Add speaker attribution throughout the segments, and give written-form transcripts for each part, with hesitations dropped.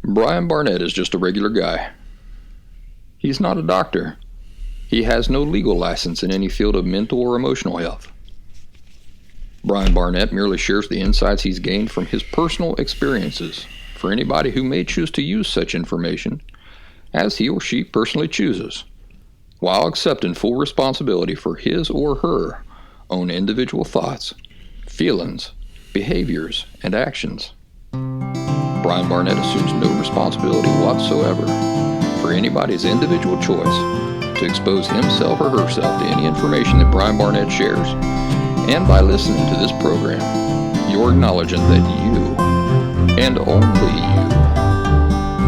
Speaker 1: Brian Barnett is just a regular guy. He's not a doctor. He has no legal license in any field of mental or emotional health. Brian Barnett merely shares the insights he's gained from his personal experiences for anybody who may choose to use such information as he or she personally chooses, while accepting full responsibility for his or her own individual thoughts, feelings, behaviors, and actions. Brian Barnett assumes no responsibility whatsoever for anybody's individual choice to expose himself or herself to any information that Brian Barnett shares. And by listening to this program, you're acknowledging that you, and only you,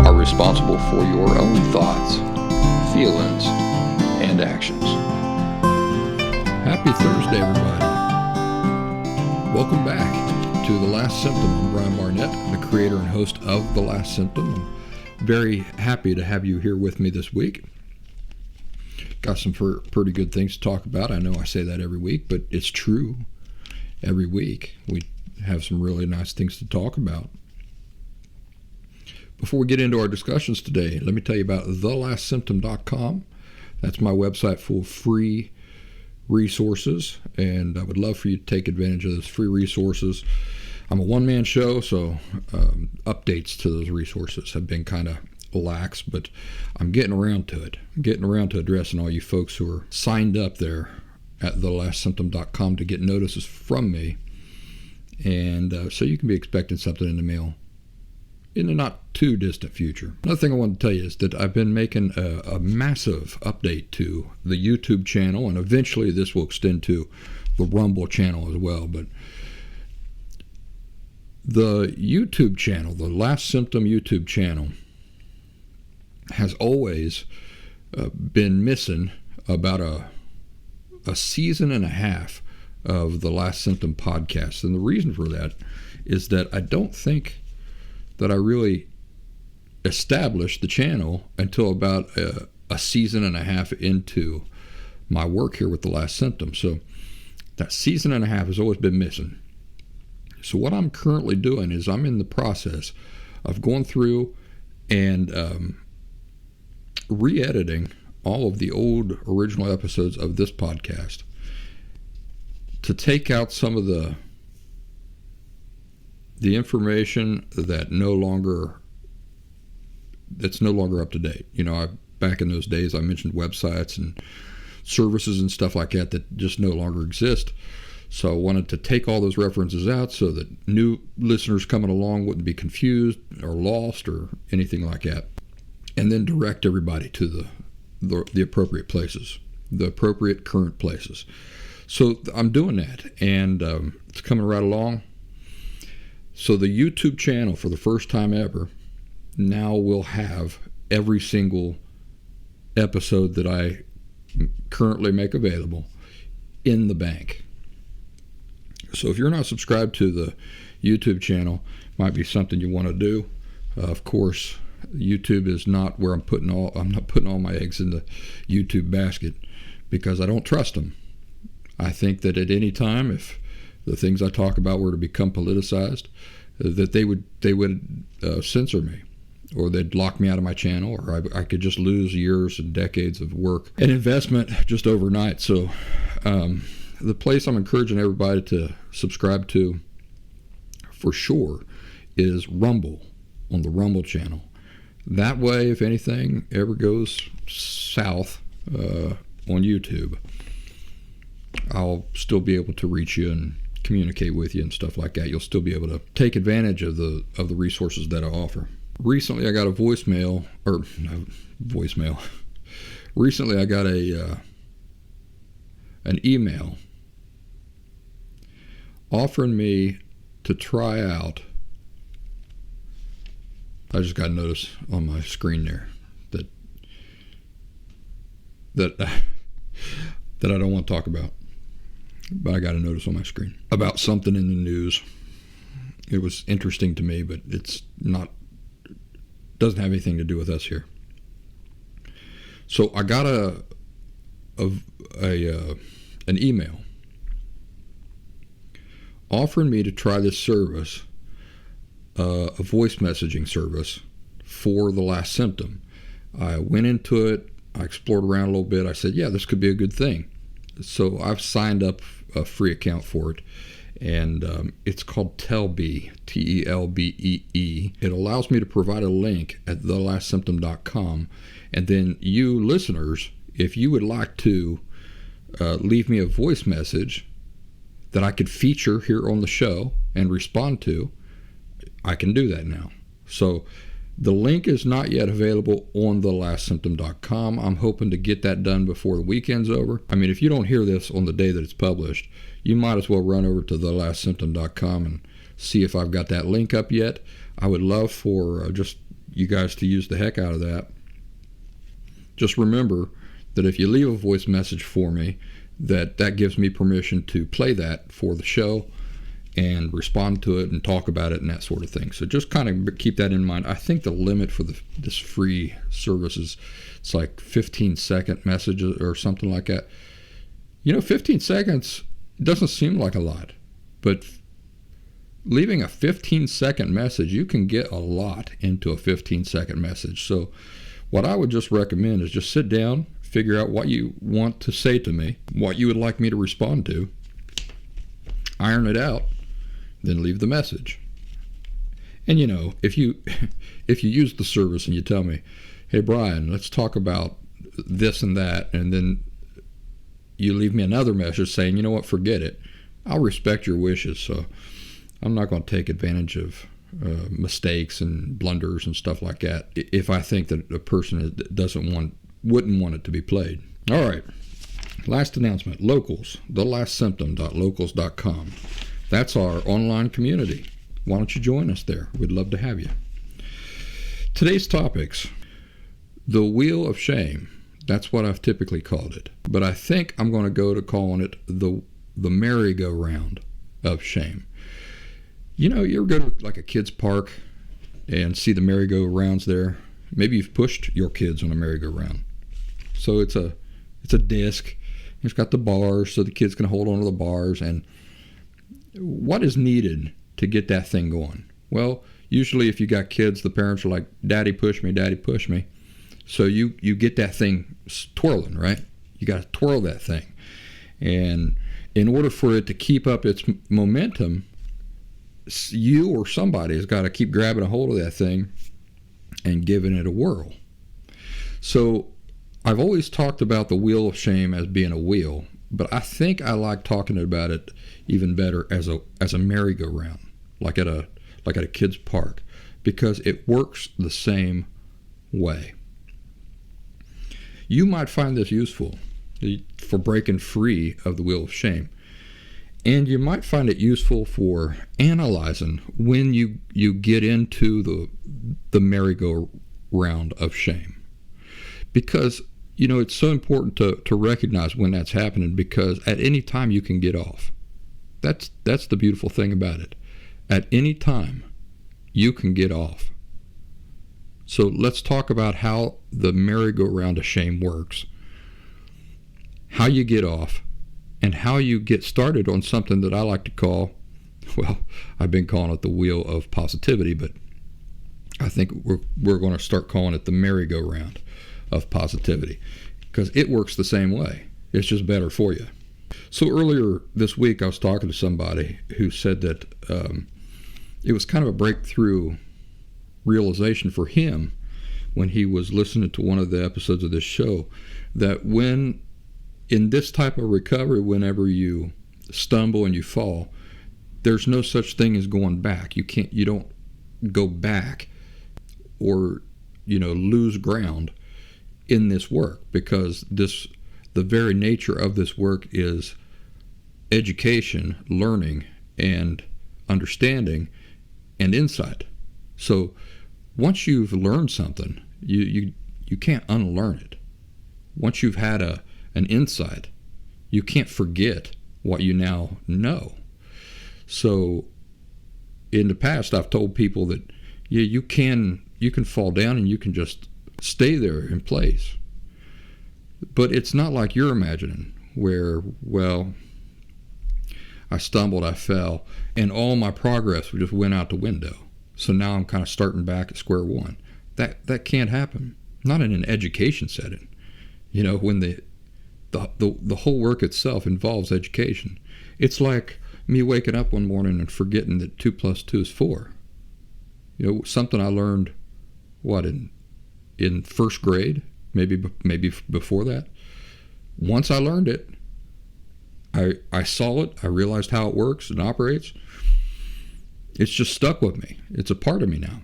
Speaker 1: are responsible for your own thoughts, feelings, and actions.
Speaker 2: Happy Thursday, everybody. Welcome back to The Last Symptom. I'm Brian Barnett, the creator and host of The Last Symptom. I'm very happy to have you here with me this week. Got some pretty good things to talk about. I know I say that every week, but it's true. Every week we have some really nice things to talk about. Before we get into our discussions today, let me tell you about thelastsymptom.com. That's my website full of free resources, and I would love for you to take advantage of those free resources. I'm a one-man show, so updates to those resources have been kind of lax, but I'm getting around to it. I'm getting around to addressing all you folks who are signed up there at thelastsymptom.com to get notices from me, and so you can be expecting something in the mail in the not too distant future. Another thing I want to tell you is that I've been making a massive update to the YouTube channel, and eventually this will extend to the Rumble channel as well. But the YouTube channel, the Last Symptom YouTube channel, has always been missing about a season and a half of the Last Symptom podcast. And the reason for that is that I don't think that I really established the channel until about a season and a half into my work here with The Last Symptom. So that season and a half has always been missing. So what I'm currently doing is I'm in the process of going through and re-editing all of the old original episodes of this podcast to take out some of the information that's no longer up to date. You know, back in those days I mentioned websites and services and stuff like that just no longer exist. So I wanted to take all those references out so that new listeners coming along wouldn't be confused or lost or anything like that, and then direct everybody to the appropriate places, the appropriate current places. So I'm doing that, and it's coming right along. So the YouTube channel, for the first time ever, now will have every single episode that I currently make available in the bank. So if you're not subscribed to the YouTube channel, might be something you want to do. Of course, YouTube is not where I'm not putting all my eggs in the YouTube basket, because I don't trust them. I think that at any time, if the things I talk about were to become politicized, that they would censor me, or they'd lock me out of my channel, or I could just lose years and decades of work and investment just overnight. So the place I'm encouraging everybody to subscribe to for sure is Rumble, on the Rumble channel. That way, if anything ever goes south on YouTube, I'll still be able to reach you and communicate with you and stuff like that. You'll still be able to take advantage of the resources that I offer. Recently, I got a voicemail. Recently, I got an email offering me to try out. I just got a notice on my screen there that I don't want to talk about. But I got a notice on my screen about something in the news. It was interesting to me, but doesn't have anything to do with us here. So I got an email offering me to try this service, a voice messaging service for The Last Symptom. I went into it, I explored around a little bit. I said, yeah, this could be a good thing. So I've signed up a free account for it, and it's called Telbee, Telbee. It allows me to provide a link at thelastsymptom.com, and then you listeners, if you would like to leave me a voice message that I could feature here on the show and respond to, I can do that now. So the link is not yet available on thelastsymptom.com. I'm hoping to get that done before the weekend's over. I mean, if you don't hear this on the day that it's published, you might as well run over to thelastsymptom.com and see if I've got that link up yet. I would love for just you guys to use the heck out of that. Just remember that if you leave a voice message for me, that gives me permission to play that for the show and respond to it and talk about it and that sort of thing. So just kind of keep that in mind. I think the limit for this free service is it's like 15-second messages or something like that. 15 seconds doesn't seem like a lot, but leaving a 15-second message, you can get a lot into a 15-second message. So what I would just recommend is just sit down, figure out what you want to say to me, what you would like me to respond to, iron it out, then leave the message. And if you use the service and you tell me, hey Brian, let's talk about this and that, and then you leave me another message saying, you know what, forget it, I'll respect your wishes. So I'm not going to take advantage of mistakes and blunders and stuff like that if I think that a person wouldn't want it to be played. All right, last announcement. Locals, thelastsymptom.locals.com. That's our online community. Why don't you join us there? We'd love to have you. Today's topics: the Wheel of Shame. That's what I've typically called it, but I think I'm going to go to calling it the merry-go-round of shame. You ever go to like a kid's park and see the merry-go-rounds there? Maybe you've pushed your kids on a merry-go-round. So it's a disc. It's got the bars so the kids can hold onto the bars. And what is needed to get that thing going? Well, usually if you got kids, the parents are like, Daddy, push me, Daddy, push me. So you get that thing twirling, right? You got to twirl that thing. And in order for it to keep up its momentum, you or somebody has got to keep grabbing a hold of that thing and giving it a whirl. So I've always talked about the wheel of shame as being a wheel, but I think I like talking about it even better as a merry-go-round, like at a kid's park, because it works the same way. You might find this useful for breaking free of the wheel of shame, and you might find it useful for analyzing when you get into the merry-go-round of shame. Because, it's so important to recognize when that's happening, because at any time you can get off. That's the beautiful thing about it. At any time you can get off. So let's talk about how the merry-go-round of shame works, how you get off, and how you get started on something that I like to call, well, I've been calling it the wheel of positivity, but I think we're going to start calling it the merry-go-round of positivity, because it works the same way. It's just better for you. So earlier this week I was talking to somebody who said that it was kind of a breakthrough realization for him when he was listening to one of the episodes of this show, that when in this type of recovery, whenever you stumble and you fall, there's no such thing as going back. You don't go back or lose ground in this work, because the very nature of this work is education, learning, and understanding and insight. So once you've learned something, you can't unlearn it. Once you've had an insight, you can't forget what you now know. So in the past, I've told people that you can fall down and you can just stay there in place. But it's not like you're imagining, where, well, I stumbled, I fell, and all my progress just went out the window. So now I'm kind of starting back at square one. That can't happen. Not in an education setting. When the whole work itself involves education. It's like me waking up one morning and forgetting that 2 + 2 is 4. Something I learned, in first grade, maybe before that. Once I learned it, I saw it, I realized how it works and operates. It's just stuck with me. It's a part of me now.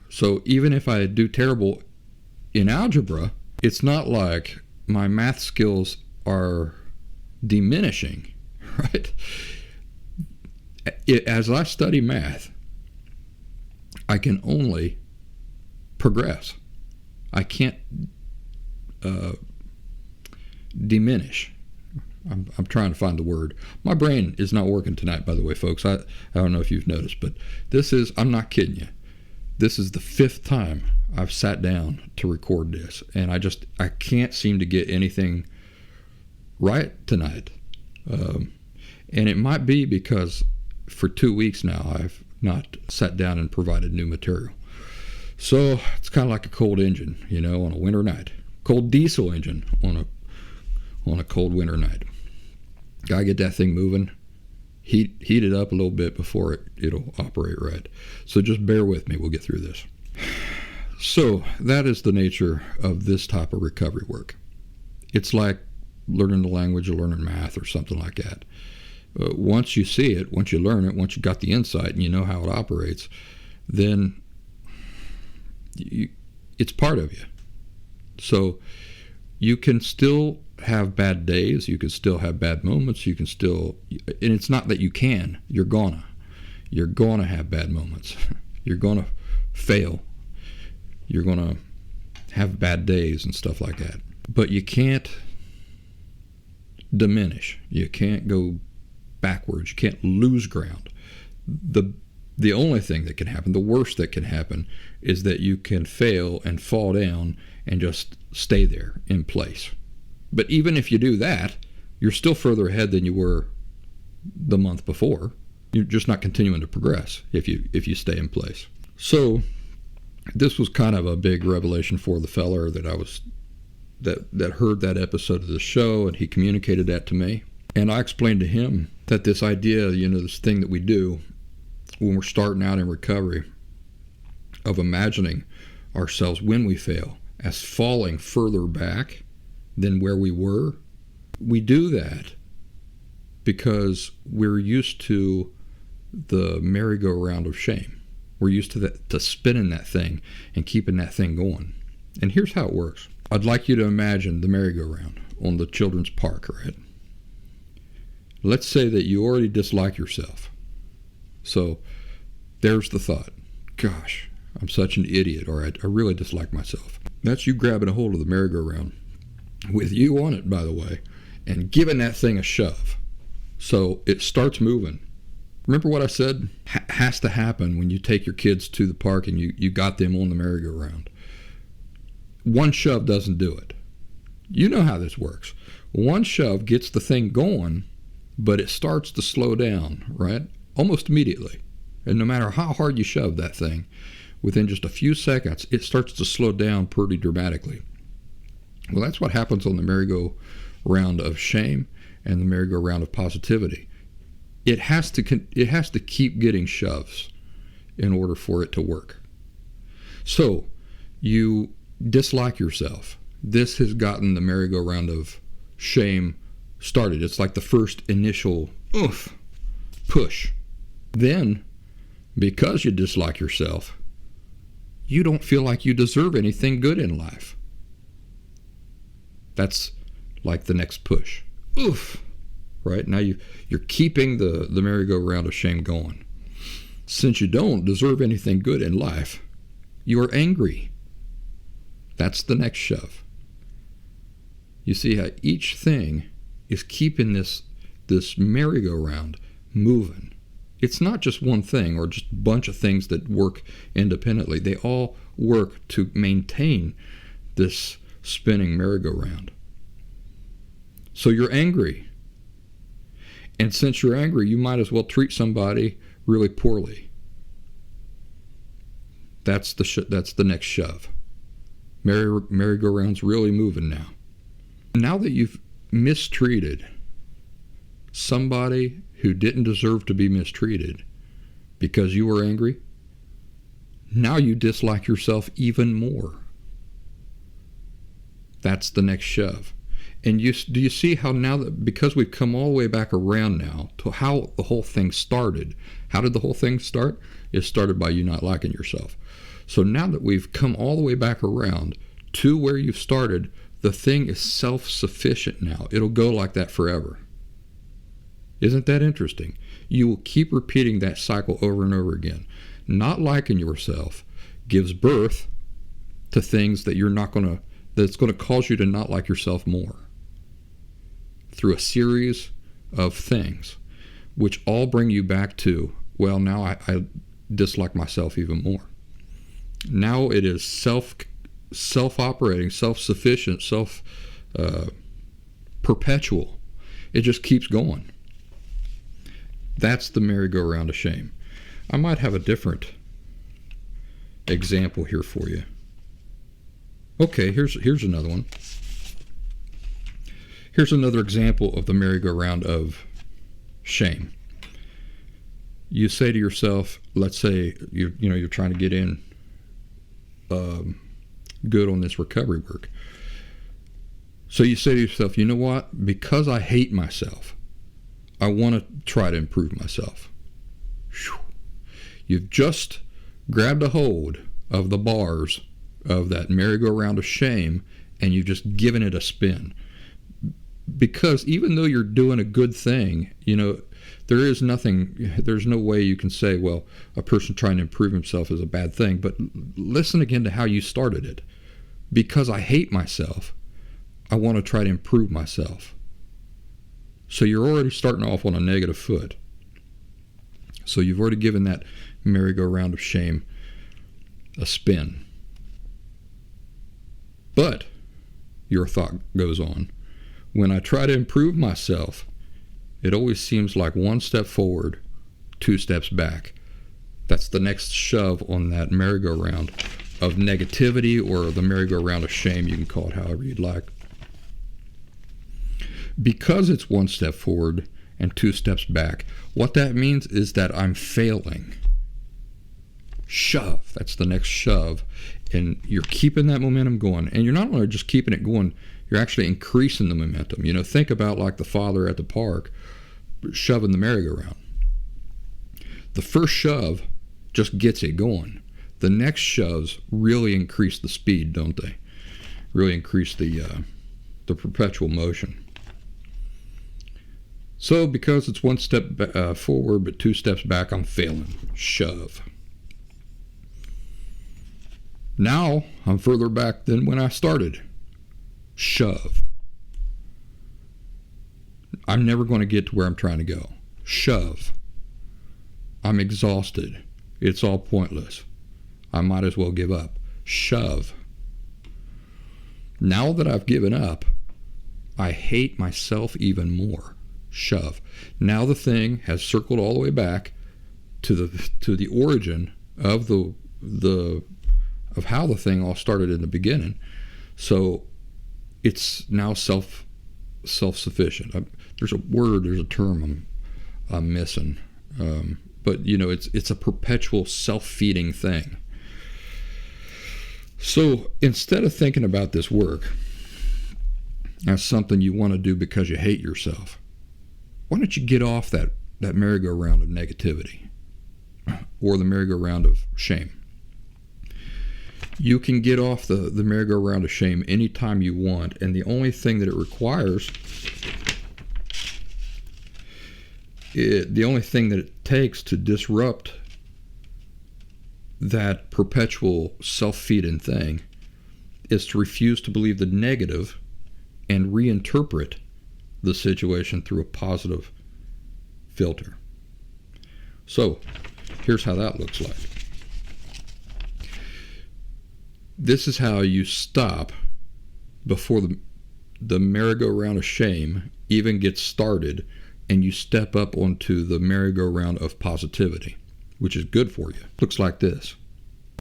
Speaker 2: So even if I do terrible in algebra, it's not like my math skills are diminishing, right? As I study math, I can only progress. I can't diminish. I'm trying to find the word. My brain is not working tonight, by the way, folks. I don't know if you've noticed, but I'm not kidding you. This is the 5th time I've sat down to record this, and I can't seem to get anything right tonight. And it might be because for 2 weeks now I've not sat down and provided new material. So it's kind of like a cold engine, on a winter night. Cold diesel engine on a cold winter night. Gotta get that thing moving. Heat it up a little bit before it'll operate right. So just bear with me. We'll get through this. So that is the nature of this type of recovery work. It's like learning the language or learning math or something like that. Once you see it, once you learn it, once you got the insight and you know how it operates, then it's part of you. So you can still have bad days, you can still have bad moments, and it's not that you're gonna have bad moments. You're gonna fail. You're gonna have bad days and stuff like that. But you can't diminish. You can't go backwards. You can't lose ground. The only thing that can happen, the worst that can happen, is that you can fail and fall down and just stay there in place. But even if you do that, you're still further ahead than you were the month before. You're just not continuing to progress if you stay in place. So this was kind of a big revelation for the feller that that heard that episode of the show, and he communicated that to me. And I explained to him that this idea, this thing that we do when we're starting out in recovery, of imagining ourselves when we fail as falling further back than where we were, we do that because we're used to the merry-go-round of shame. We're used to spinning that thing and keeping that thing going. And here's how it works. I'd like you to imagine the merry-go-round on the children's park, right? Let's say that you already dislike yourself. So there's the thought, gosh, I'm such an idiot, or I really dislike myself. That's you grabbing a hold of the merry-go-round, with you on it, by the way, and giving that thing a shove. So it starts moving. Remember what I said has to happen when you take your kids to the park and you got them on the merry-go-round. One shove doesn't do it. You know how this works. One shove gets the thing going, but it starts to slow down, right? Almost immediately. And no matter how hard you shove that thing, within just a few seconds, it starts to slow down pretty dramatically. Well, that's what happens on the merry-go-round of shame and the merry-go-round of positivity. It has to keep getting shoves in order for it to work. So you dislike yourself. This has gotten the merry-go-round of shame started. It's like the first initial push. Then, because you dislike yourself, you don't feel like you deserve anything good in life. That's like the next push. Right? Now you're keeping the merry-go-round of shame going. Since you don't deserve anything good in life, you're angry. That's the next shove. You see how each thing is keeping this merry-go-round moving. It's not just one thing or just a bunch of things that work independently. They all work to maintain this spinning merry-go-round. So you're angry. And since you're angry, you might as well treat somebody really poorly. That's the next shove. Merry-go-round's really moving now. Now that you've mistreated somebody who didn't deserve to be mistreated because you were angry, now you dislike yourself even more. That's the next shove. And do you see how now that, because we've come all the way back around now to how the whole thing started? How did the whole thing start? It started by you not liking yourself. So now that we've come all the way back around to where you've started, the thing is self-sufficient now. It'll go like that forever. Isn't that interesting? You will keep repeating that cycle over and over again. Not liking yourself gives birth to things that that's going to cause you to not like yourself more, through a series of things, which all bring you back to, well, now I dislike myself even more. Now it is self-operating, self-sufficient, perpetual. It just keeps going. That's the merry-go-round of shame. I might have a different example here for you. Okay, here's another one. Here's another example of the merry-go-round of shame. You say to yourself, let's say you're trying to get in good on this recovery work. So you say to yourself, you know what? Because I hate myself, I want to try to improve myself. You've just grabbed a hold of the bars of that merry-go-round of shame, and you've just given it a spin. Because even though you're doing a good thing, there's no way you can say, well, a person trying to improve himself is a bad thing. But listen again to how you started it. Because I hate myself, I want to try to improve myself. So you're already starting off on a negative foot. So you've already given that merry-go-round of shame a spin. But your thought goes on, when I try to improve myself, it always seems like one step forward, 2 steps back. That's the next shove on that merry-go-round of negativity, or the merry-go-round of shame. You can call it however you'd like. Because it's 1 step forward and 2 steps back, what that means is that I'm failing. Shove. That's the next shove. And you're keeping that momentum going. And you're not only just keeping it going, you're actually increasing the momentum. Think about like the father at the park shoving the merry-go-round. The first shove just gets it going. The next shoves really increase the speed, don't they? Really increase the perpetual motion. So because it's 1 step forward but 2 steps back, I'm failing. Shove. Now I'm further back than when I started. Shove. I'm never going to get to where I'm trying to go. Shove. I'm exhausted. It's all pointless. I might as well give up. Shove. Now that I've given up, I hate myself even more. Shove. Now the thing has circled all the way back to the origin of of how the thing all started in the beginning. So it's now self-sufficient. There's a term I'm missing, but it's a perpetual self-feeding thing. So instead of thinking about this work as something you want to do because you hate yourself, why don't you get off that merry-go-round of negativity, or the merry-go-round of shame? You can get off the merry-go-round of shame anytime you want, and the only thing that it requires, the only thing that it takes to disrupt that perpetual self-feeding thing is to refuse to believe the negative and reinterpret the situation through a positive filter. So here's how that looks like. This is how you stop before the merry-go-round of shame even gets started, and you step up onto the merry-go-round of positivity, which is good for you. Looks like this.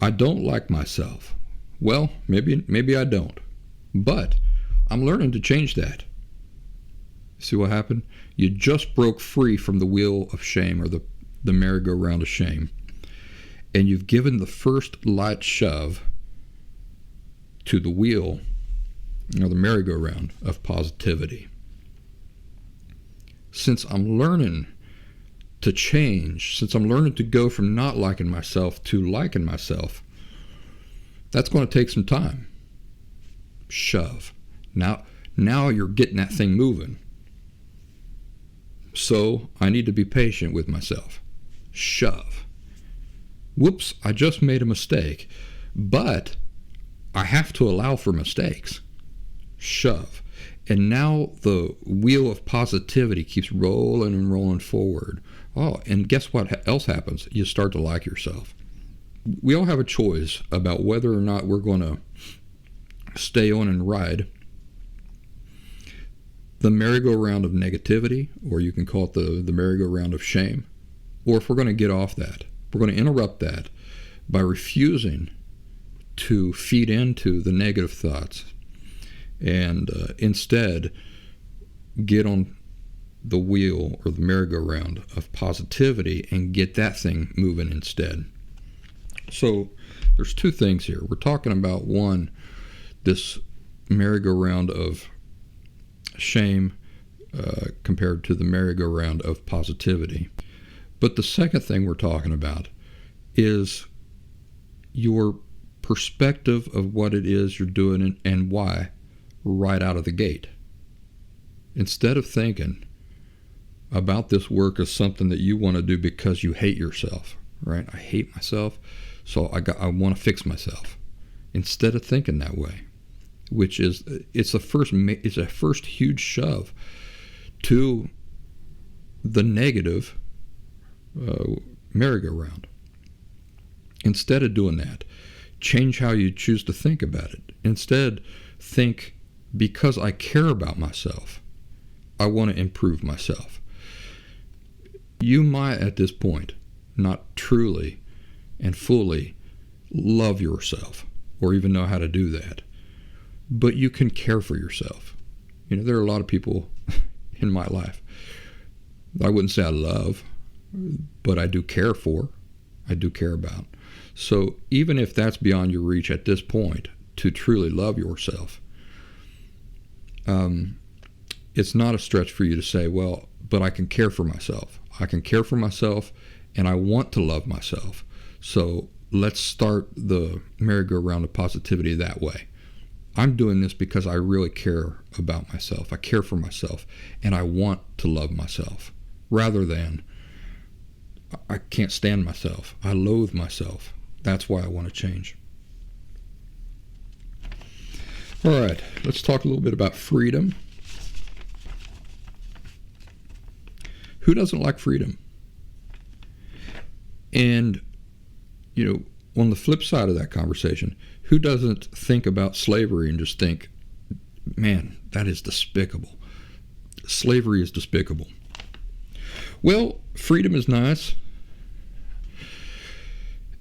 Speaker 2: I don't like myself. Well, maybe I don't. But I'm learning to change that. See what happened? You just broke free from the wheel of shame, or the merry-go-round of shame. And you've given the first light shove to the wheel, or the merry-go-round of positivity. Since I'm learning to change, since I'm learning to go from not liking myself to liking myself, that's going to take some time. Shove. Now you're getting that thing moving. So I need to be patient with myself. Shove. Whoops, I just made a mistake. But I have to allow for mistakes. Shove. And now the wheel of positivity keeps rolling and rolling forward. Oh, and guess what else happens? You start to like yourself. We all have a choice about whether or not we're going to stay on and ride the merry-go-round of negativity, or you can call it the merry-go-round of shame, or if we're going to get off that. We're going to interrupt that by refusing to feed into the negative thoughts and instead get on the wheel or the merry-go-round of positivity and get that thing moving instead. So there's two things here. We're talking about, one, this merry-go-round of shame compared to the merry-go-round of positivity. But the second thing we're talking about is your perspective of what it is you're doing and why right out of the gate. Instead of thinking about this work as something that you want to do because you hate yourself, right? I hate myself, so I want to fix myself. Instead of thinking that way, which is it's a first huge shove to the negative merry-go-round. Instead of doing that, change how you choose to think about it. Instead, think, because I care about myself, I want to improve myself. You might at this point not truly and fully love yourself or even know how to do that, but you can care for yourself. You know, there are a lot of people in my life I wouldn't say I love, but I do care for, I do care about. So even if that's beyond your reach at this point to truly love yourself, it's not a stretch for you to say, well, but I can care for myself. I can care for myself, and I want to love myself. So let's start the merry-go-round of positivity that way. I'm doing this because I really care about myself. I care for myself, and I want to love myself, rather than I can't stand myself. I loathe myself. That's why I want to change. All right, let's talk a little bit about freedom. Who doesn't like freedom? And, you know, on the flip side of that conversation, who doesn't think about slavery and just think, man, that is despicable. Slavery is despicable. Well, freedom is nice.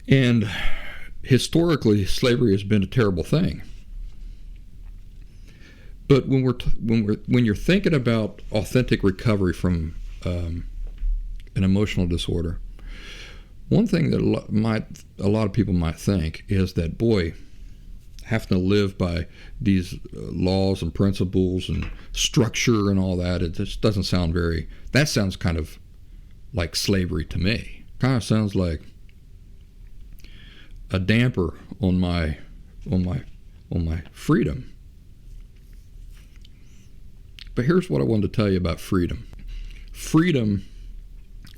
Speaker 2: And historically, slavery has been a terrible thing. But when you're thinking about authentic recovery from an emotional disorder, one thing that a lot of people might think is that, boy, having to live by these laws and principles and structure and all that, it just doesn't sound that sounds kind of like slavery to me. Kind of sounds like a damper on my freedom. But here's what I wanted to tell you about freedom. Freedom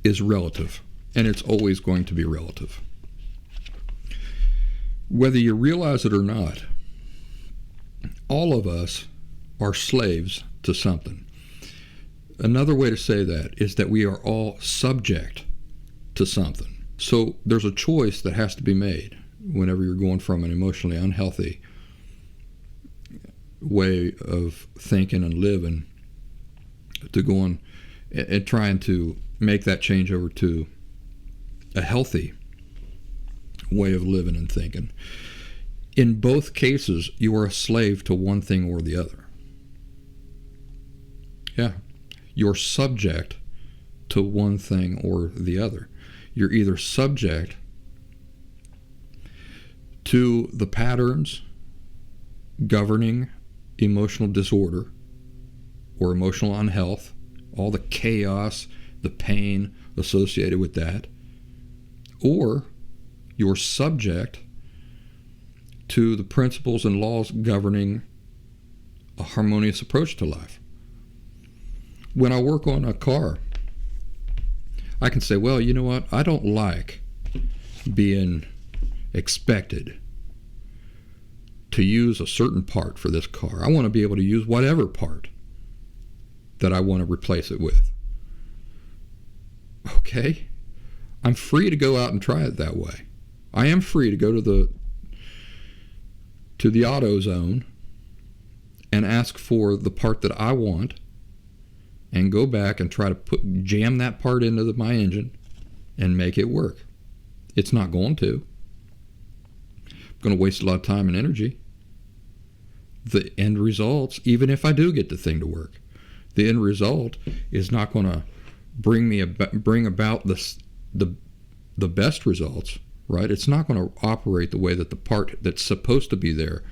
Speaker 2: is relative, and it's always going to be relative. Whether you realize it or not, all of us are slaves to something. Another way to say that is that we are all subject to something. So there's a choice that has to be made whenever you're going from an emotionally unhealthy way of thinking and living to going and trying to make that change over to a healthy way of living and thinking. In both cases, you are a slave to one thing or the other. Yeah. You're subject to one thing or the other. You're either subject to the patterns governing emotional disorder or emotional unhealth, all the chaos, the pain associated with that, or you're subject to the principles and laws governing a harmonious approach to life. When I work on a car, I can say, well, you know what? I don't like being expected to use a certain part for this car. I want to be able to use whatever part that I want to replace it with. Okay? I'm free to go out and try it that way. I am free to go to the AutoZone and ask for the part that I want and go back and try to jam that part into my engine and make it work. It's not going to. I'm going to waste a lot of time and energy. The end results, even if I do get the thing to work, the end result is not going to bring about the best results, right? It's not going to operate the way that the part that's supposed to be there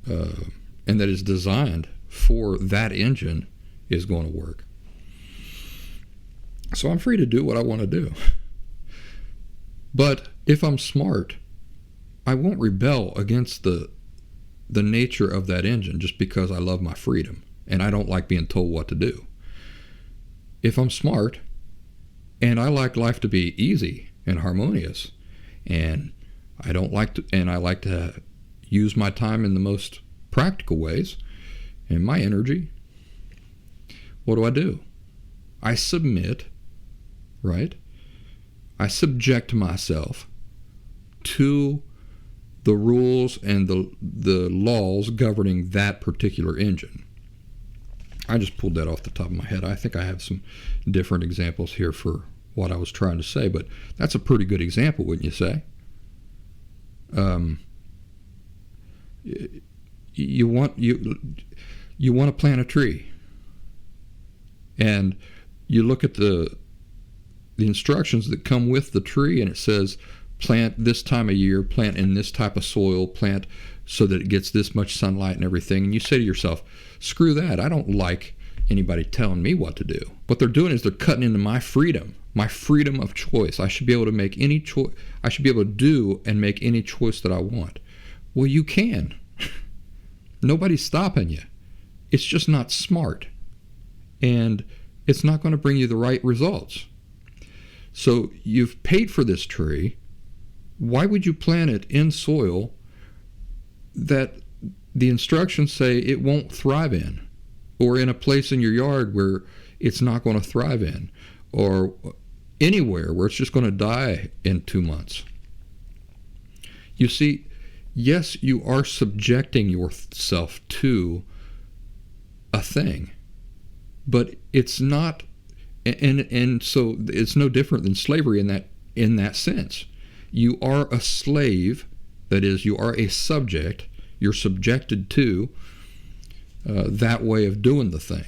Speaker 2: and that is designed for that engine is going to work. So I'm free to do what I want to do. But if I'm smart, I won't rebel against the nature of that engine just because I love my freedom and I don't like being told what to do. If I'm smart and I like life to be easy and harmonious, and I like to use my time in the most practical ways and my energy, what do? I submit, right? I subject myself to the rules and the laws governing that particular engine. I just pulled that off the top of my head. I think I have some different examples here for what I was trying to say, but that's a pretty good example, wouldn't you say? You want to plant a tree, and you look at the instructions that come with the tree, and it says plant this time of year, plant in this type of soil, plant so that it gets this much sunlight and everything. And you say to yourself, screw that. I don't like anybody telling me what to do. What they're doing is they're cutting into my freedom of choice. I should be able to make any choice. I should be able to do and make any choice that I want. Well, you can. Nobody's stopping you. It's just not smart. And it's not going to bring you the right results. So you've paid for this tree. Why would you plant it in soil that the instructions say it won't thrive in, or in a place in your yard where it's not going to thrive in, or anywhere where it's just going to die in 2 months? You see, yes, you are subjecting yourself to a thing, but it's not, and so it's no different than slavery in that sense. You are a slave, that is, you are a subject. You're subjected to that way of doing the thing.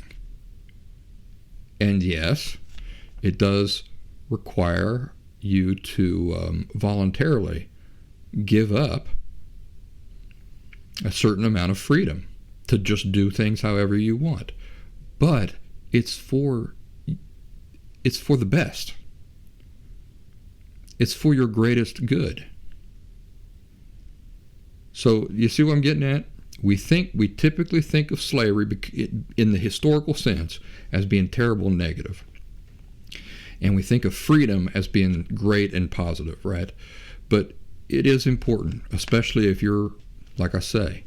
Speaker 2: And yes, it does require you to voluntarily give up a certain amount of freedom to just do things however you want. But it's for the best. It's for your greatest good. So you see what I'm getting at? We typically think of slavery in the historical sense as being terrible and negative. And we think of freedom as being great and positive, right? But it is important, especially if you're, like I say,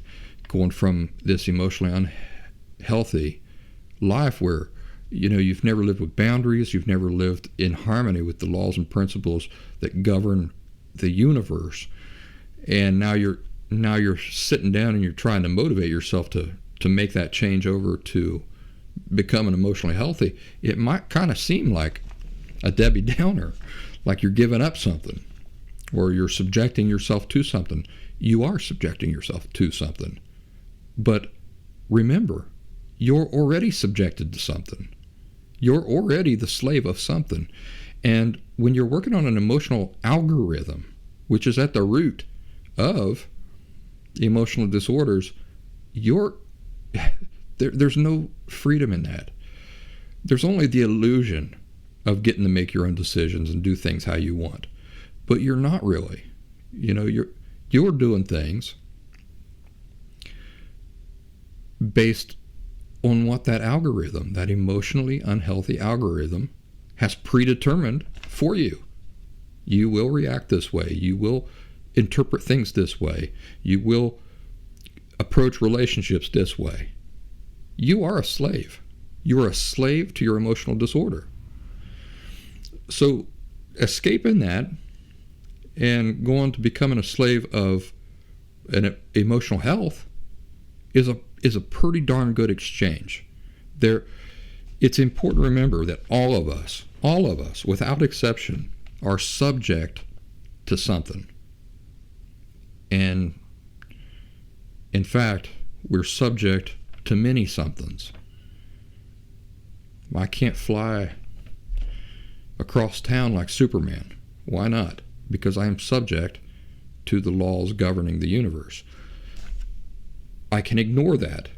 Speaker 2: going from this emotionally unhealthy life where you've never lived with boundaries, you've never lived in harmony with the laws and principles that govern the universe, and now you're sitting down and you're trying to motivate yourself to make that change over to becoming emotionally healthy. It might kind of seem like a Debbie Downer, like you're giving up something. or you're subjecting yourself to something. You are subjecting yourself to something. But remember, you're already subjected to something. You're already the slave of something. And when you're working on an emotional algorithm, which is at the root of emotional disorders, there's no freedom in that. There's only the illusion of getting to make your own decisions and do things how you want. But you're not really. You're doing things based on what that algorithm, that emotionally unhealthy algorithm, has predetermined for you. You will react this way. You will interpret things this way. You will approach relationships this way. You are a slave. You are a slave to your emotional disorder. So escaping that and going to becoming a slave of an emotional health is a pretty darn good exchange. It's important to remember that all of us, without exception, are subject to something. And in fact, we're subject to many somethings. I can't fly across town like Superman. Why not? Because I am subject to the laws governing the universe. I can ignore that.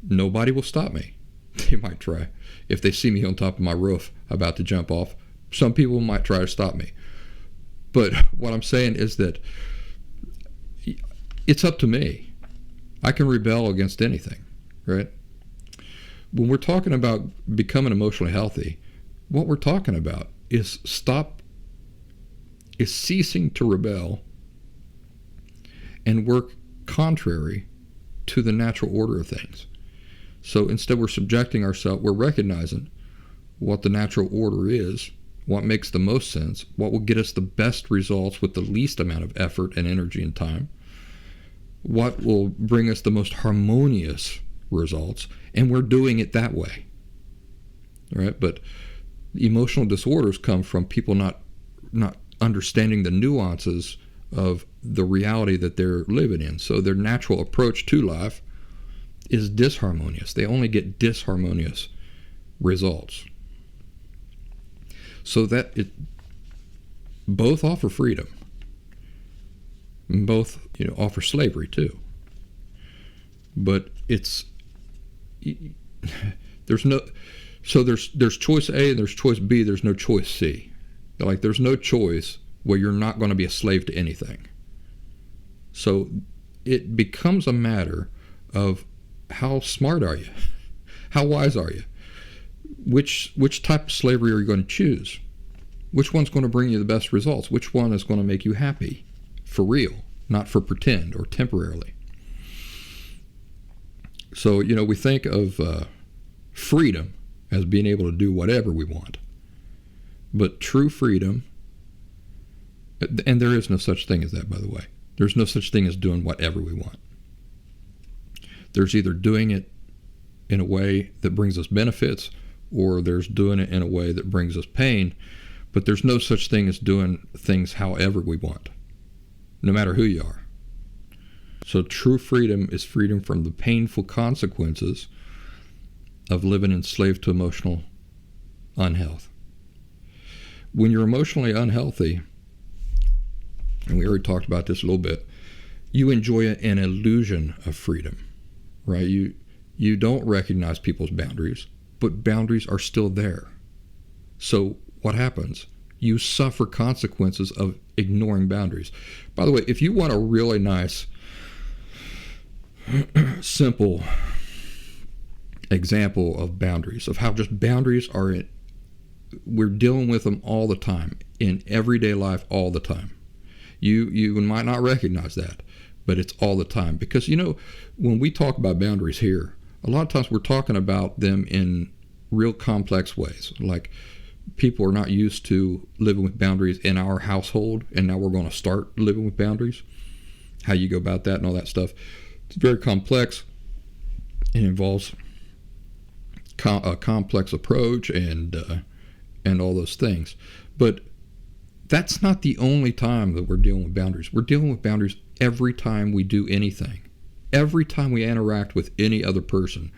Speaker 2: Nobody will stop me. They might try. If they see me on top of my roof about to jump off, some people might try to stop me. But what I'm saying is that it's up to me. I can rebel against anything, right? When we're talking about becoming emotionally healthy, what we're talking about is ceasing to rebel and work contrary to the natural order of things. So instead we're subjecting ourselves, we're recognizing what the natural order is, what makes the most sense, what will get us the best results with the least amount of effort and energy and time, what will bring us the most harmonious results, and we're doing it that way. Right? But emotional disorders come from people not understanding the nuances of the reality that they're living in. So their natural approach to life is disharmonious. They only get disharmonious results. So that both offer freedom. And both offer slavery too. But there's choice A and there's choice B, there's no choice C. Like there's no choice where you're not going to be a slave to anything. So it becomes a matter of how smart are you? How wise are you? Which type of slavery are you going to choose? Which one's going to bring you the best results? Which one is going to make you happy for real, not for pretend or temporarily? So, we think of freedom as being able to do whatever we want. But true freedom, and there is no such thing as that, by the way. There's no such thing as doing whatever we want. There's either doing it in a way that brings us benefits, or there's doing it in a way that brings us pain, but there's no such thing as doing things however we want, no matter who you are. So true freedom is freedom from the painful consequences of living enslaved to emotional unhealth. When you're emotionally unhealthy, and we already talked about this a little bit, you enjoy an illusion of freedom, right? You don't recognize people's boundaries, but boundaries are still there. So what happens? You suffer consequences of ignoring boundaries. By the way, if you want a really nice, simple example of boundaries, of how just boundaries are, we're dealing with them all the time, in everyday life all the time. You might not recognize that, but it's all the time. Because, when we talk about boundaries here, a lot of times we're talking about them in real complex ways. Like people are not used to living with boundaries in our household, and now we're going to start living with boundaries. How you go about that and all that stuff. It's very complex. It involves a complex approach and all those things. But That's not the only time that we're dealing with boundaries. We're dealing with boundaries every time we do anything. Every time we interact with any other person,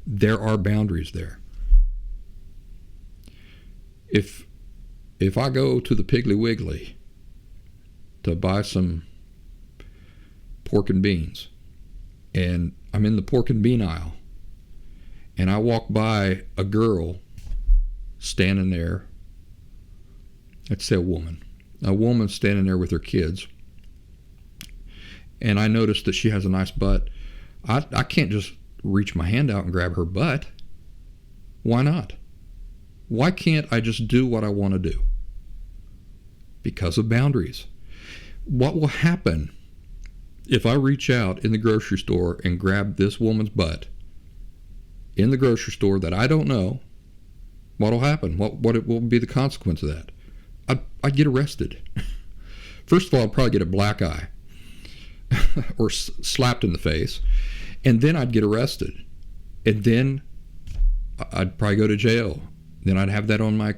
Speaker 2: there are boundaries there. If I go to the Piggly Wiggly to buy some pork and beans, and I'm in the pork and bean aisle, and I walk by a girl standing there, let's say a woman standing there with her kids, and I notice that she has a nice butt, I can't just reach my hand out and grab her butt. Why not? Why can't I just do what I want to do? Because of boundaries. What will happen if I reach out in the grocery store and grab this woman's butt in the grocery store that I don't know? What will happen? What will be the consequence of that? I'd get arrested. First of all, I'd probably get a black eye or slapped in the face, and then I'd get arrested, and then I'd probably go to jail. Then I'd have that on my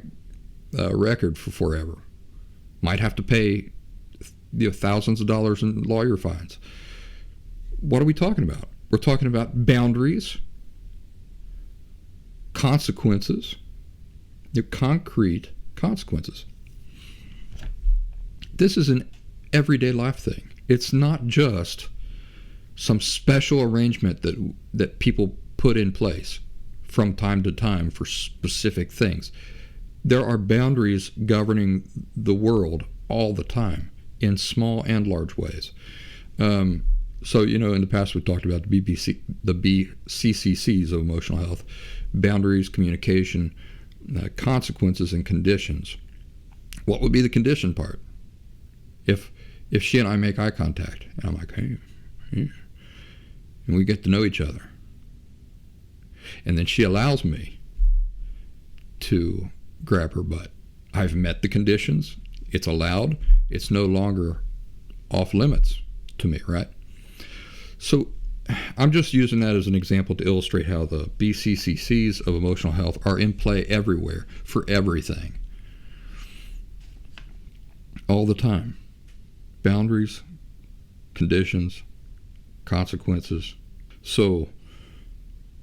Speaker 2: record for forever. Might have to pay thousands of dollars in lawyer fines. What are we talking about? We're talking about boundaries, consequences, concrete consequences. This is an everyday life thing. It's not just some special arrangement that people put in place from time to time for specific things. There are boundaries governing the world all the time in small and large ways. So, in the past we've talked about the BCCCs of emotional health: boundaries, communication, consequences, and conditions. What would be the condition part? If she and I make eye contact, and I'm like, hey, and we get to know each other, and then she allows me to grab her butt, I've met the conditions. It's allowed. It's no longer off limits to me, right? So I'm just using that as an example to illustrate how the BCCCs of emotional health are in play everywhere, for everything, all the time. Boundaries, conditions, consequences. So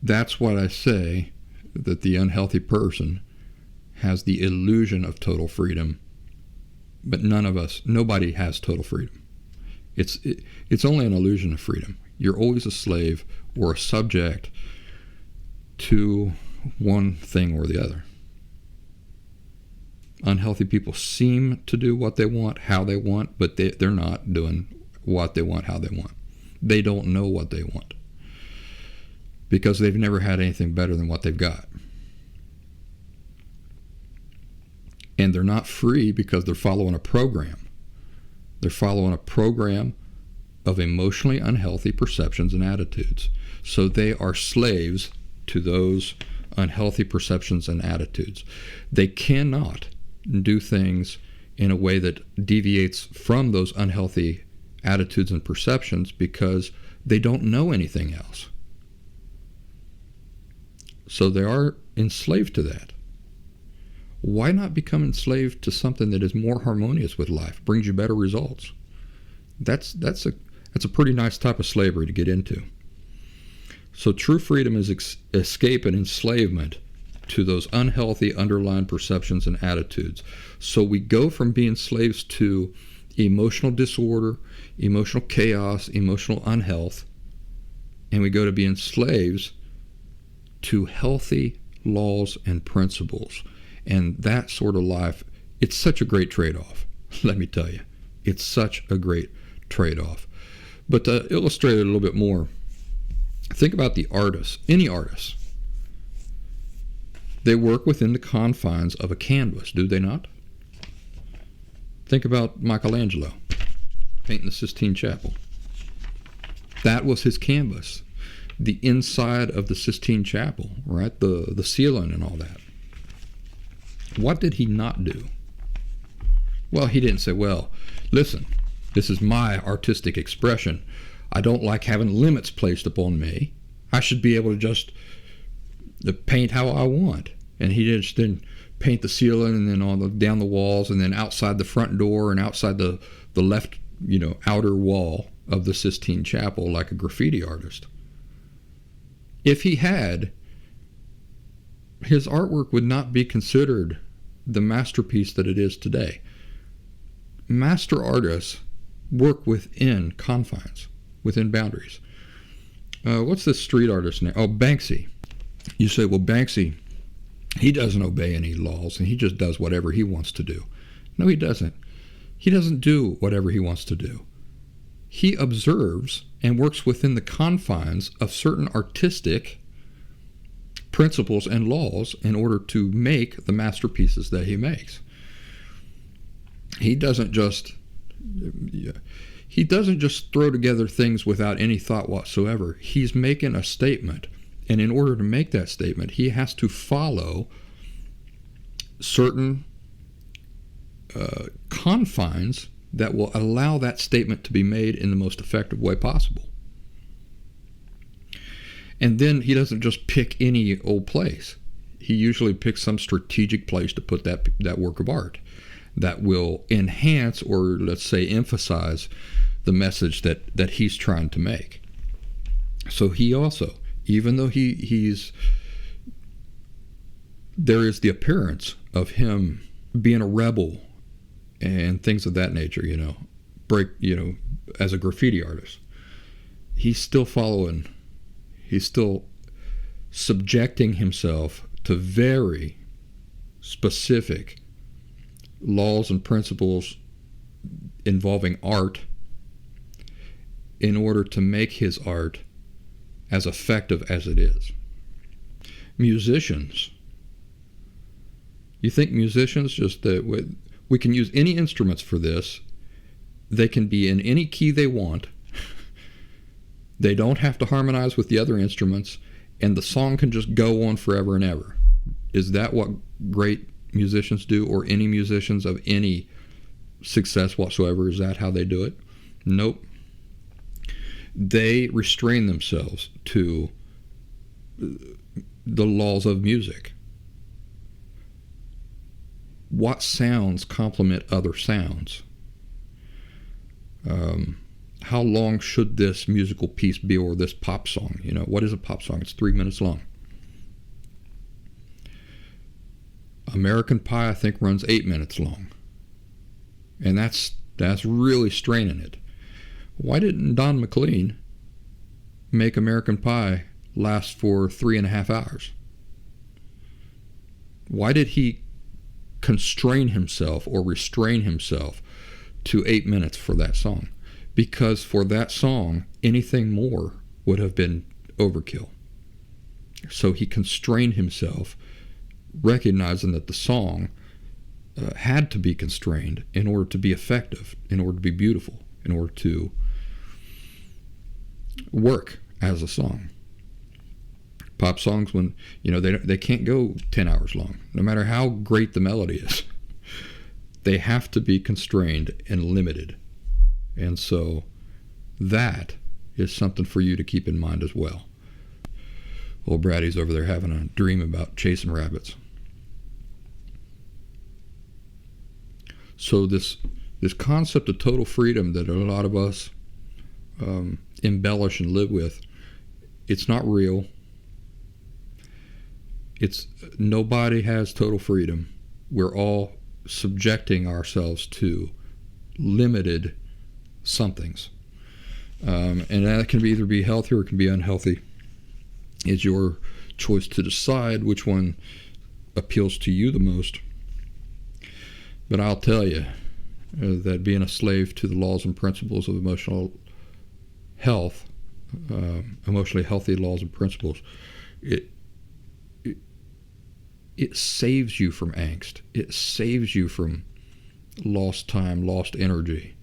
Speaker 2: that's what I say, that the unhealthy person has the illusion of total freedom, but nobody has total freedom. It's only an illusion of freedom. You're always a slave or a subject to one thing or the other. Unhealthy people seem to do what they want, how they want, but they're not doing what they want, how they want. They don't know what they want because they've never had anything better than what they've got. And they're not free because they're following a program. They're following a program of emotionally unhealthy perceptions and attitudes. So they are slaves to those unhealthy perceptions and attitudes. They cannot do things in a way that deviates from those unhealthy attitudes and perceptions because they don't know anything else. So they are enslaved to that. Why not become enslaved to something that is more harmonious with life, brings you better results? That's a pretty nice type of slavery to get into. So true freedom is escape and enslavement to those unhealthy underlying perceptions and attitudes. So we go from being slaves to emotional disorder, emotional chaos, emotional unhealth, and we go to being slaves to healthy laws and principles. And that sort of life, it's such a great trade-off. Let me tell you, it's such a great trade-off. But to illustrate it a little bit more, think about the artists, any artist. They work within the confines of a canvas, do they not? Think about Michelangelo painting the Sistine Chapel. That was his canvas. The inside of the Sistine Chapel, right? The ceiling and all that. What did he not do? Well, he didn't say, well, listen, this is my artistic expression. I don't like having limits placed upon me. I should be able to just paint how I want. And he just didn't paint the ceiling, and then down the walls, and then outside the front door and outside the left, outer wall of the Sistine Chapel like a graffiti artist. If he had, his artwork would not be considered the masterpiece that it is today. Master artists work within confines, within boundaries. What's this street artist name? Oh, Banksy. You say, well, Banksy, he doesn't obey any laws, and he just does whatever he wants to do. No, he doesn't. He doesn't do whatever he wants to do. He observes and works within the confines of certain artistic principles and laws in order to make the masterpieces that he makes. He doesn't just throw together things without any thought whatsoever. He's making a statement, and in order to make that statement, he has to follow certain confines that will allow that statement to be made in the most effective way possible. And then he doesn't just pick any old place. He usually picks some strategic place to put that work of art that will enhance, or let's say emphasize, the message that he's trying to make. So he also, even though he's there is the appearance of him being a rebel and things of that nature, as a graffiti artist, he's still subjecting himself to very specific laws and principles involving art in order to make his art as effective as it is. Musicians. You think musicians just that we can use any instruments for this. They can be in any key they want. They don't have to harmonize with the other instruments, and the song can just go on forever and ever. Is that what great musicians do, or any musicians of any success whatsoever? Is that how they do it? Nope. They restrain themselves to the laws of music. What sounds complement other sounds? How long should this musical piece be, or this pop song? What is a pop song? It's 3 minutes long. American Pie, I think, runs 8 minutes long. And that's really straining it. Why didn't Don McLean make American Pie last for 3.5 hours? Why did he constrain himself or restrain himself to 8 minutes for that song? Because for that song, anything more would have been overkill. So he constrained himself, recognizing that the song had to be constrained in order to be effective, in order to be beautiful, in order to work as a song. Pop songs, when they can't go 10 hours long, no matter how great the melody is. They have to be constrained and limited. And so that is something for you to keep in mind as well. Old Brady's over there having a dream about chasing rabbits. So this concept of total freedom that a lot of us embellish and live with, it's not real. Nobody has total freedom. We're all subjecting ourselves to limited somethings, and that can either be healthy or it can be unhealthy. It's your choice to decide which one appeals to you the most. But I'll tell you that being a slave to the laws and principles of emotional health, emotionally healthy laws and principles, it saves you from angst. It saves you from lost time, lost energy,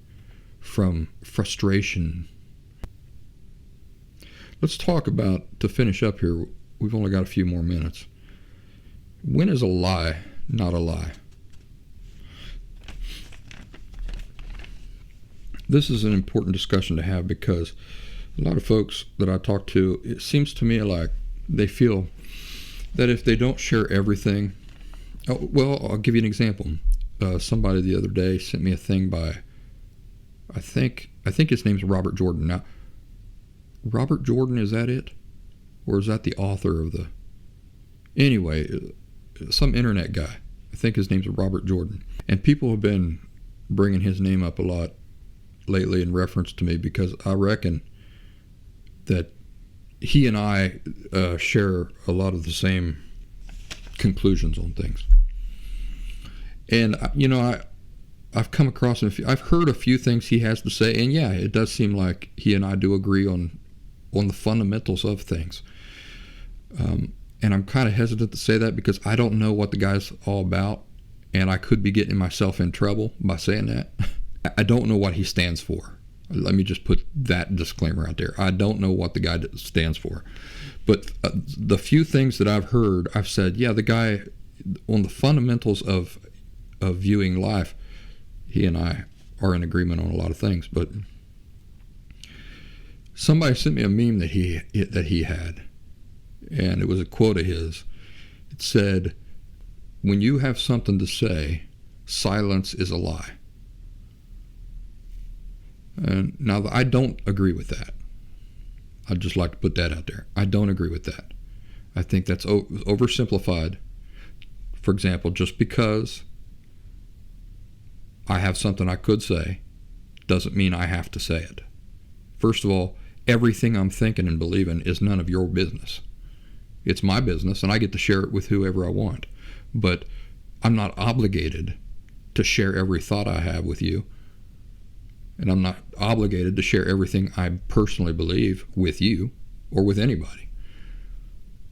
Speaker 2: from frustration. Let's talk about, to finish up here, we've only got a few more minutes. When is a lie not a lie? This is an important discussion to have, because a lot of folks that I talk to, it seems to me like they feel that if they don't share everything, Oh, well, I'll give you an example. Somebody the other day sent me a thing by, I think his name's Robert Jordan. Now, Robert Jordan, is that it? Or is that the author of the... Anyway, some internet guy. I think his name's Robert Jordan. And people have been bringing his name up a lot lately in reference to me because I reckon that he and I share a lot of the same conclusions on things. And, I've come across I've heard a few things he has to say, and yeah, it does seem like he and I do agree on the fundamentals of things. And I'm kind of hesitant to say that because I don't know what the guy's all about, and I could be getting myself in trouble by saying that. I don't know what he stands for. Let me just put that disclaimer out there. I don't know what the guy stands for. But the few things that I've heard, I've said, yeah, the guy, on the fundamentals of viewing life, he and I are in agreement on a lot of things. But somebody sent me a meme that he had, and it was a quote of his. It said, "When you have something to say, silence is a lie." And now, I don't agree with that. I'd just like to put that out there. I don't agree with that. I think that's oversimplified. For example, just because I have something I could say doesn't mean I have to say it. First of all, everything I'm thinking and believing is none of your business. It's my business, and I get to share it with whoever I want. But I'm not obligated to share every thought I have with you. And I'm not obligated to share everything I personally believe with you or with anybody.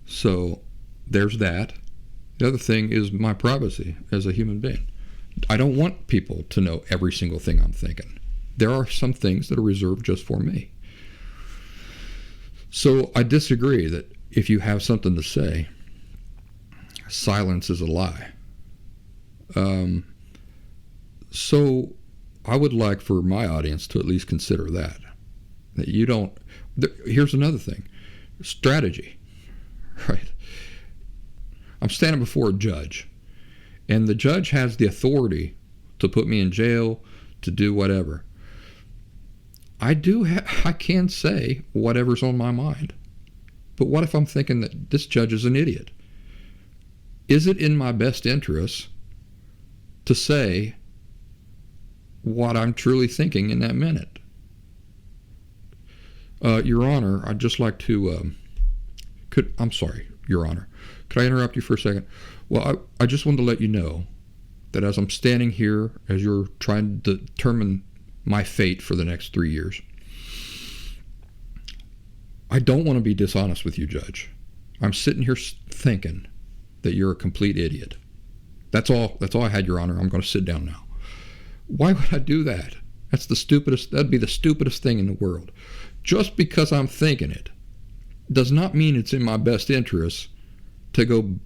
Speaker 2: So there's that. The other thing is my privacy as a human being. I don't want people to know every single thing I'm thinking. There are some things that are reserved just for me. So I disagree that if you have something to say, silence is a lie. So I would like for my audience to at least consider that you don't... Here's another thing. Strategy, right? I'm standing before a judge, and the judge has the authority to put me in jail, to do whatever. I can say whatever's on my mind. But what if I'm thinking that this judge is an idiot? Is it in my best interest to say what I'm truly thinking in that minute? Your Honor, I'd just like to... I'm sorry, Your Honor. Could I interrupt you for a second? Well, I just wanted to let you know that as I'm standing here, as you're trying to determine my fate for the next 3 years, I don't want to be dishonest with you, Judge. I'm sitting here thinking that you're a complete idiot. That's all I had, Your Honor. I'm going to sit down now. Why would I do that? That'd be the stupidest thing in the world. Just because I'm thinking it does not mean it's in my best interest to go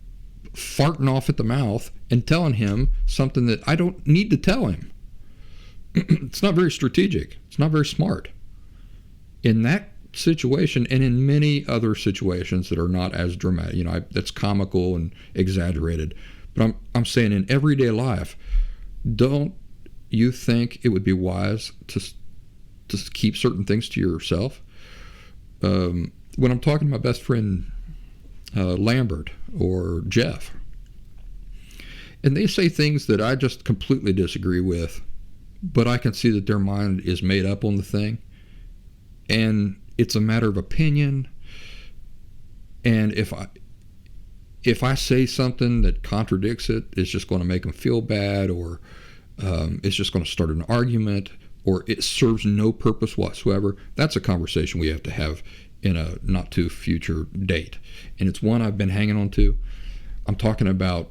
Speaker 2: farting off at the mouth and telling him something that I don't need to tell him. It's not very strategic. It's not very smart. In that situation, and in many other situations that are not as dramatic, that's comical and exaggerated, but I'm saying in everyday life, don't you think it would be wise to keep certain things to yourself? When I'm talking to my best friend Lambert or Jeff, and they say things that I just completely disagree with, but I can see that their mind is made up on the thing, and it's a matter of opinion. And if I say something that contradicts it, it's just going to make them feel bad, or it's just going to start an argument, or it serves no purpose whatsoever. That's a conversation we have to have in a not too future date, and it's one I've been hanging on to. I'm talking about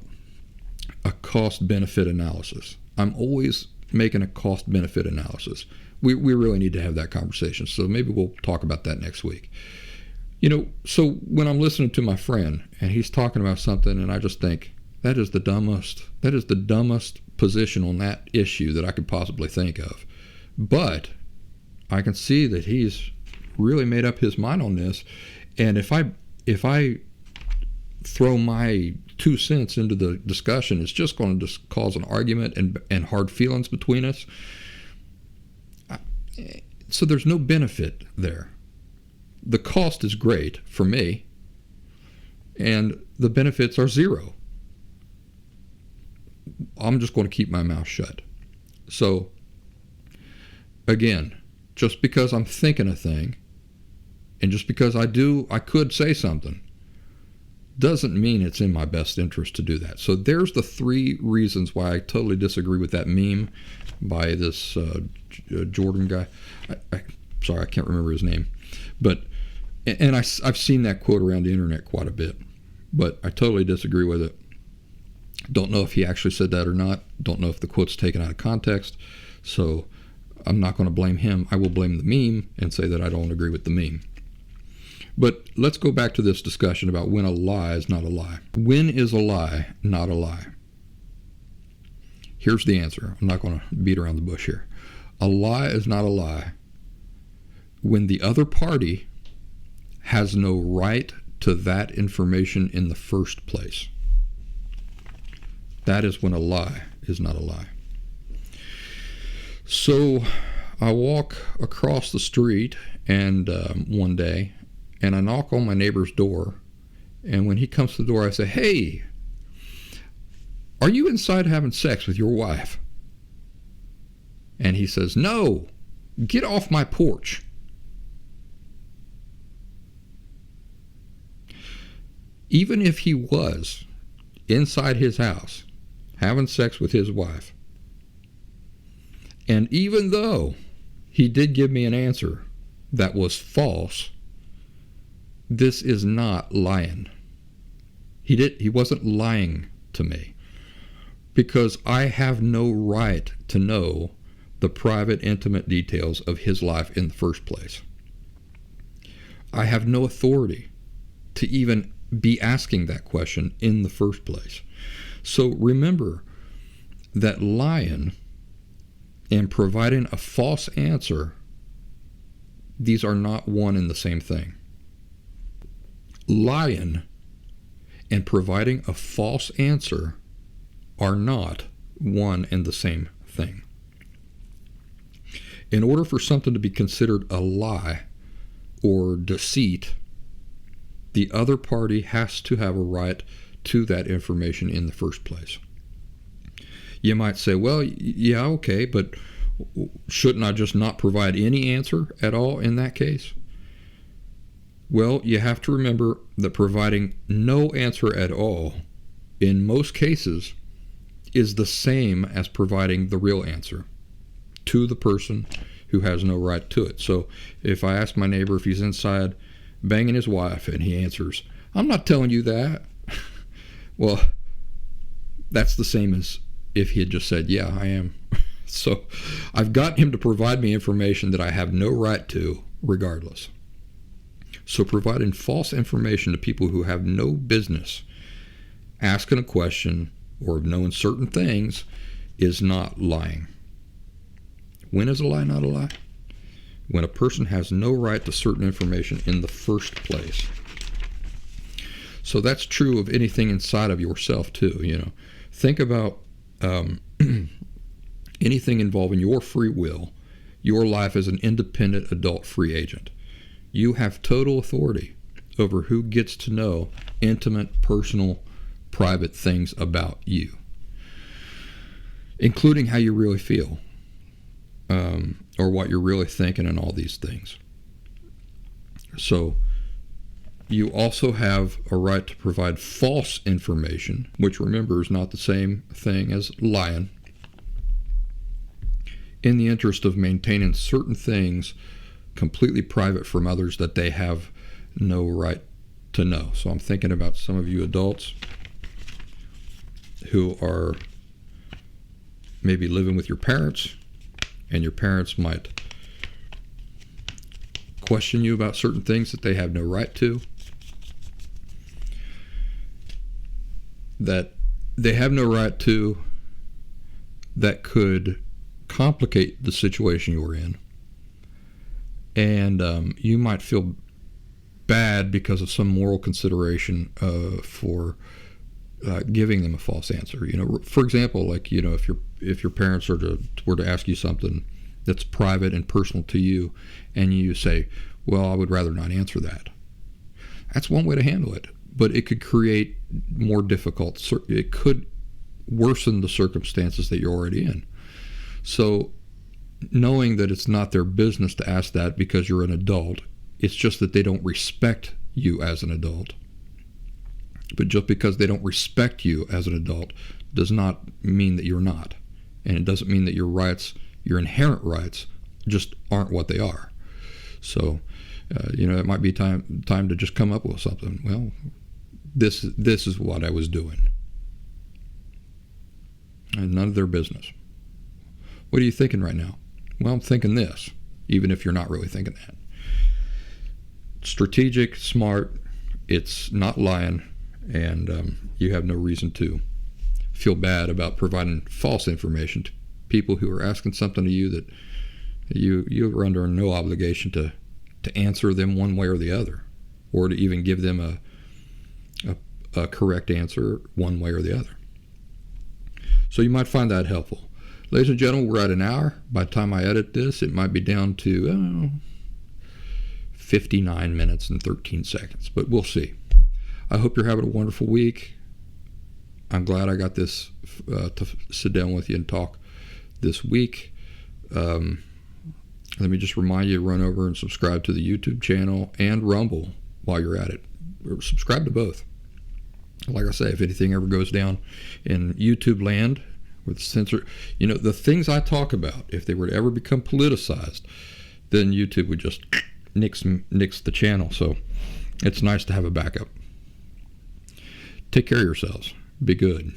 Speaker 2: a cost-benefit analysis. I'm always making a cost-benefit analysis. We really need to have that conversation, so maybe we'll talk about that next week. So when I'm listening to my friend and he's talking about something, and I just think that is the dumbest position on that issue that I could possibly think of. But I can see that he's really made up his mind on this, and if I throw my 2 cents into the discussion. It's just going to just cause an argument and hard feelings between us. So there's no benefit there. The cost is great for me, and the benefits are zero. I'm just going to keep my mouth shut. So, again, just because I'm thinking a thing, and just because I could say something, doesn't mean it's in my best interest to do that. So there's the 3 reasons why I totally disagree with that meme by this Jordan guy. Sorry, I can't remember his name. But, and I've seen that quote around the internet quite a bit, but I totally disagree with it. Don't know if he actually said that or not. Don't know if the quote's taken out of context. So I'm not going to blame him. I will blame the meme and say that I don't agree with the meme. But let's go back to this discussion about when a lie is not a lie. When is a lie not a lie? Here's the answer. I'm not going to beat around the bush here. A lie is not a lie when the other party has no right to that information in the first place. That is when a lie is not a lie. So I walk across the street and one day, and I knock on my neighbor's door, and when he comes to the door, I say, "Hey, are you inside having sex with your wife?" And he says, "No, get off my porch." Even if he was inside his house having sex with his wife, and even though he did give me an answer that was false, this is not lying. He wasn't lying to me, because I have no right to know the private, intimate details of his life in the first place. I have no authority to even be asking that question in the first place. So remember that lying and providing a false answer, these are not one and the same thing. Lying and providing a false answer are not one and the same thing. In order for something to be considered a lie or deceit, the other party has to have a right to that information in the first place. You might say, well, yeah, okay, but shouldn't I just not provide any answer at all in that case? Well, you have to remember that providing no answer at all, in most cases, is the same as providing the real answer to the person who has no right to it. So if I ask my neighbor if he's inside banging his wife and he answers, "I'm not telling you that," well, that's the same as if he had just said, "Yeah, I am." So I've got him to provide me information that I have no right to regardless. So providing false information to people who have no business asking a question or knowing certain things is not lying. When is a lie not a lie? When a person has no right to certain information in the first place. So that's true of anything inside of yourself too. Think about anything involving your free will, your life as an independent adult free agent. You have total authority over who gets to know intimate, personal, private things about you, including how you really feel, or what you're really thinking and all these things. So you also have a right to provide false information, which, remember, is not the same thing as lying, in the interest of maintaining certain things completely private from others that they have no right to know. So I'm thinking about some of you adults who are maybe living with your parents, and your parents might question you about certain things that they have no right to, that they have no right to, that could complicate the situation you're in. And you might feel bad because of some moral consideration for giving them a false answer. For example, like if your parents were to ask you something that's private and personal to you, and you say, "Well, I would rather not answer that." That's one way to handle it, but it could create more difficult. It could worsen the circumstances that you're already in. So, knowing that it's not their business to ask that because you're an adult, it's just that they don't respect you as an adult. But just because they don't respect you as an adult does not mean that you're not. And it doesn't mean that your rights, your inherent rights, just aren't what they are. So, it might be time to just come up with something. Well, this is what I was doing. And none of their business. What are you thinking right now? Well, I'm thinking this, even if you're not really thinking that. Strategic, smart, it's not lying, and you have no reason to feel bad about providing false information to people who are asking something to you that you're under no obligation to answer them one way or the other, or to even give them a correct answer one way or the other. So you might find that helpful. Ladies and gentlemen, we're at an hour. By the time I edit this, it might be down to 59 minutes and 13 seconds, but we'll see. I hope you're having a wonderful week. I'm glad I got this to sit down with you and talk this week. Let me just remind you to run over and subscribe to the YouTube channel and Rumble while you're at it. Subscribe to both. Like I say, if anything ever goes down in YouTube land with censor, the things I talk about, if they were to ever become politicized, then YouTube would just nix the channel. So it's nice to have a backup. Take care of yourselves. Be good.